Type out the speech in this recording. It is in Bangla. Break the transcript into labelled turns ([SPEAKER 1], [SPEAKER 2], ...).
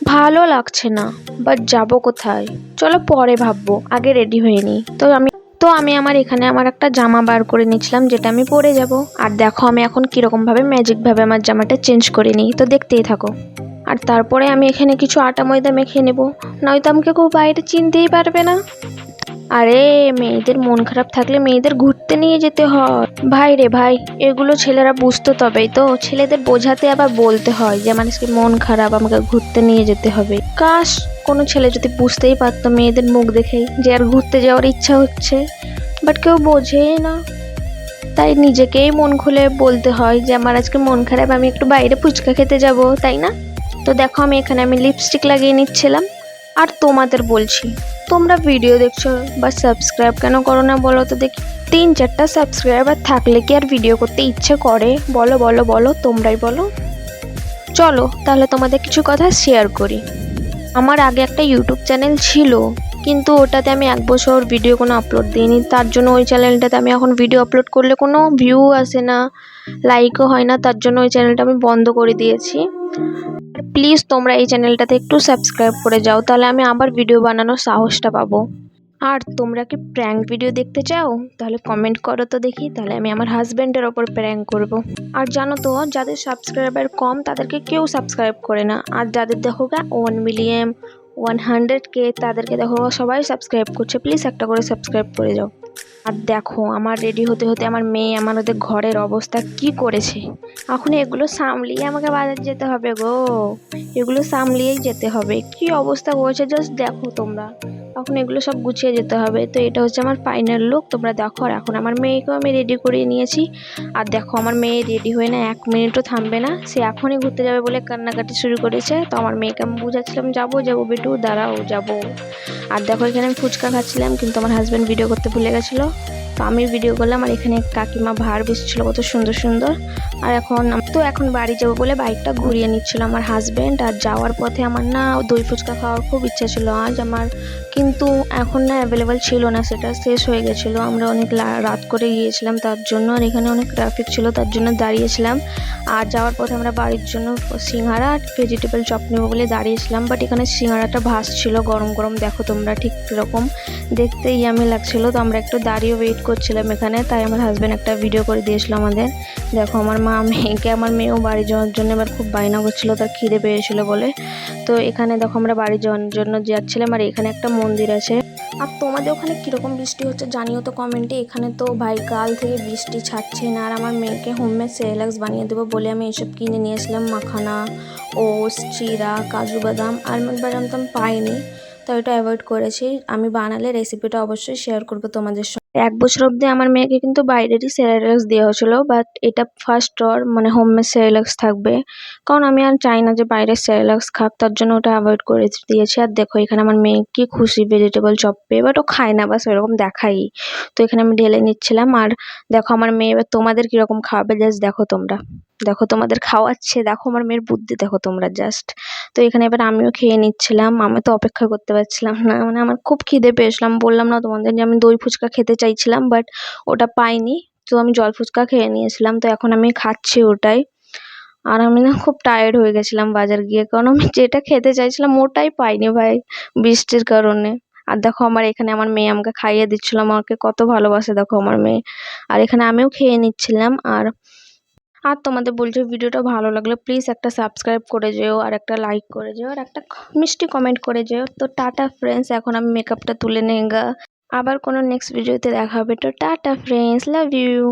[SPEAKER 1] ভালো লাগছে না, বাট যাবো কোথায়? চলো পরে ভাববো, আগে রেডি হয়ে নিই। তো আমি আমার এখানে আমার একটা জামা বার করে নিচ্ছিলাম, যেটা আমি পরে যাব। আর দেখো আমি এখন কিরকম ভাবে ম্যাজিক ভাবে আমার জামাটা চেঞ্জ করে নিই, তো দেখতেই থাকো। আর তারপরে আমি এখানে কিছু আটা ময়দা মেখে নেব, নয়তো আমাকে কেউ বাইরে চিনতেই পারবে না। আরে, মেয়েদের মন খারাপ থাকলে মেয়েদের ঘুরতে নিয়ে যেতে হয় ভাই রে ভাই। এগুলো ছেলেরা বুঝতো তবেই তো, ছেলেদের বোঝাতে আবার বলতে হয় যে মানুষকে মন খারাপ, আমাকে ঘুরতে নিয়ে যেতে হবে। কাশ কোনো ছেলে যদি বুঝতেই পারতো মেয়েদের মুখ দেখেই যে আর ঘুরতে যাওয়ার ইচ্ছা হচ্ছে, বাট কেউ বোঝেই না। তাই নিজেকেই মন খুলে বলতে হয় যে আমার আজকে মন খারাপ, আমি একটু বাইরে ফুচকা খেতে যাব, তাই না? তো দেখো আমি লিপস্টিক লাগিয়ে নিচ্ছিলাম। আর তোমাদের বলছি, তোমরা ভিডিও দেখছো বা সাবস্ক্রাইব কেন করো না বলো তো দেখি? 3-4টা সাবস্ক্রাইবার থাকলে কি আর ভিডিও করতে ইচ্ছে করে? বলো বলো বলো, তোমরাই বলো। চলো তাহলে তোমাদের কিছু কথা শেয়ার করি। আমার আগে একটা ইউটিউব চ্যানেল ছিল, কিন্তু ওটাতে আমি 1 বছর ভিডিও কোনো আপলোড দিইনি। তার জন্য ওই চ্যানেলটাতে আমি এখন ভিডিও আপলোড করলে কোনো ভিউ আসে না, লাইকও হয় না। তার জন্য ওই চ্যানেলটা আমি বন্ধ করে দিয়েছি। আর প্লিজ তোমরা এই চ্যানেলটাতে একটু সাবস্ক্রাইব করে যাও, তাহলে আমি আবার ভিডিও বানানোর সাহসটা পাবো। আর তোমরা কি প্র্যাঙ্ক ভিডিও দেখতে চাও? তাহলে কমেন্ট করো তো দেখি, তাহলে আমি আমার হাজব্যান্ডের ওপর প্র্যাঙ্ক করব। আর জানো তো, যাদের সাবস্ক্রাইবার কম তাদেরকে কেউ সাবস্ক্রাইব করে না, আর যাদের দেখো গা 1 মিলিয়ন 100K তাদেরকে দেখো সবাই সাবস্ক্রাইব করছে। প্লিজ একটা করে সাবস্ক্রাইব করে যাও। আর দেখো আমার রেডি হতে হতে আমার মেয়ে আমাদের ঘরের অবস্থা কি করেছে। এখন এগুলো সামলিয়ে আমাকে বাজার যেতে হবে গো, এগুলো সামলিয়েই যেতে হবে। কি অবস্থা করেছে জাস্ট দেখো তোমরা। এখন এগুলো সব গুছিয়ে যেতে হবে। তো এটা হচ্ছে আমার ফাইনাল লুক, তোমরা দেখো। আর এখন আমার মেয়েকেও আমি রেডি করিয়ে নিয়েছি। আর দেখো আমার মেয়ে রেডি হয়ে না 1 মিনিটও থামবে না, সে এখনই ঘুরতে যাবে বলে কান্নাকাটি শুরু করেছে। তো আমার মেয়েকে আমি বুঝাচ্ছিলাম যাবো যাবো বেটু, দাঁড়াও যাবো। আর দেখো এখানে আমি ফুচকা খাচ্ছিলাম, কিন্তু আমার হাজব্যান্ড ভিডিও করতে ভুলে গেছিলো, তো আমি ভিডিও করলাম। আর এখানে কাকিমা ভাড় বেসছিল কত সুন্দর সুন্দর। আর এখন বাড়ি যাবো বলে বাইকটা ঘুরিয়ে নিচ্ছিল আমার হাজব্যান্ড। আর যাওয়ার পথে আমার না দই ফুচকা খাওয়ার খুব ইচ্ছা ছিল আজ আমার, কিন্তু এখন না অ্যাভেলেবেল ছিল না, সেটা শেষ হয়ে গেছিলো। আমরা অনেক রাত করে গিয়েছিলাম তার জন্য, আর এখানে অনেক ট্রাফিক ছিল তার জন্য দাঁড়িয়েছিলাম। আর যাওয়ার পথে আমরা বাড়ির জন্য সিঙ্গারা আর ভেজিটেবল চপ নেবো বলে দাঁড়িয়েছিলাম, বাট এখানে সিঙ্গারাটা ভাসছিল গরম গরম, দেখো তোমরা ঠিক কীরকম দেখতে ইয়ামি লাগছিল। তো আমরা একটু দাঁড়িয়ে ওয়েট করছিলাম এখানে, তাই আমার হাজব্যান্ড একটা ভিডিও করে দিয়েছিল আমাদের। দেখো আমার আমার মেয়েও বাড়ি যাওয়ার জন্য এবার খুব বায়না করছিল, তার খিদে পেয়েছিল বলে। তো এখানে দেখো আমরা বাড়ি যাওয়ার জন্য যাচ্ছিলাম। আর এখানে একটা মন্দির আছে। আর তোমাদের ওখানে কীরকম বৃষ্টি হচ্ছে জানিও তো কমেন্টে। এখানে তো ভাই কাল থেকে বৃষ্টি ছাড়ছে না। আর আমার মেয়েকে হোমমেড সেরেলাক্স বানিয়ে দেবো বলে আমি এসব কিনে নিয়েছিলাম, মাখানা, ওটস, চিরা, কাজু বাদাম। আলমন্ড বাদাম তো আমি পাইনি, তো এটা অ্যাভয়েড করেছি। আমি বানালে রেসিপিটা অবশ্যই শেয়ার করবো তোমাদের সঙ্গে। 1 বছর অবধি আমার মেয়েকে কিন্তু বাইরেরই সেরেলাক্স দেওয়া হয়েছিল, বাট এটা ফার্স্ট ওর মানে হোমমেড সেরেলাক্স থাকবে, কারণ আমি আর চাই না যে বাইরের সেরেলাক্স খাক, তার জন্য ওটা অ্যাভয়েড করে দিয়েছি। আর দেখো এখানে আমার মেয়ে কি খুশি ভেজিটেবল চপ পেয়ে, বাট ও খায় না, বাস ওইরকম দেখাই। তো এখানে আমি ঢেলে নিচ্ছিলাম। আর দেখো আমার মেয়ে এবার তোমাদের কীরকম খাওয়াবে জাস্ট দেখো তোমরা, দেখো তোমাদের খাওয়াচ্ছে, দেখো আমার মেয়ের বুদ্ধি দেখো তোমরা জাস্ট। তো এখানে এবার আমিও খেয়ে নিচ্ছিলাম, আমি তো অপেক্ষা করতে পারছিলাম না, মানে আমার খুব খিদে পেয়েছিলাম। বললাম না তোমাদের যে আমি দই ফুচকা খেতে চাইছিলাম, বাট ওটা পাইনি, তো আমি জল ফুচকা খেয়ে নিয়েছিলাম। তো এখন আমি খাচ্ছি ওটাই। আর আমি না খুব টায়ার্ড হয়ে গেছিলাম বাজার গিয়ে, কারণ আমি যেটা খেতে চাইছিলাম ওটাই পাইনি ভাই, বৃষ্টির কারণে। আর দেখো এখানে আমার মেয়ে আমাকে খাইয়ে দিচ্ছিল, আমাকে কত ভালোবাসে দেখো আমার মেয়ে। আর এখানে আমিও খেয়ে নিচ্ছিলাম। আর আর তোমাদের বলছি ভিডিওটা ভালো লাগলে প্লিজ একটা সাবস্ক্রাইব করে যেও, আর একটা লাইক করে যেও, আর একটা মিষ্টি কমেন্ট করে যেও। তো টাটা ফ্রেন্ডস, এখন আমি মেকআপটা তুলে নেগা, আবার কোনো নেক্সট ভিডিওতে দেখা হবে। তো টাটা ফ্রেন্ডস, লাভ ইউ।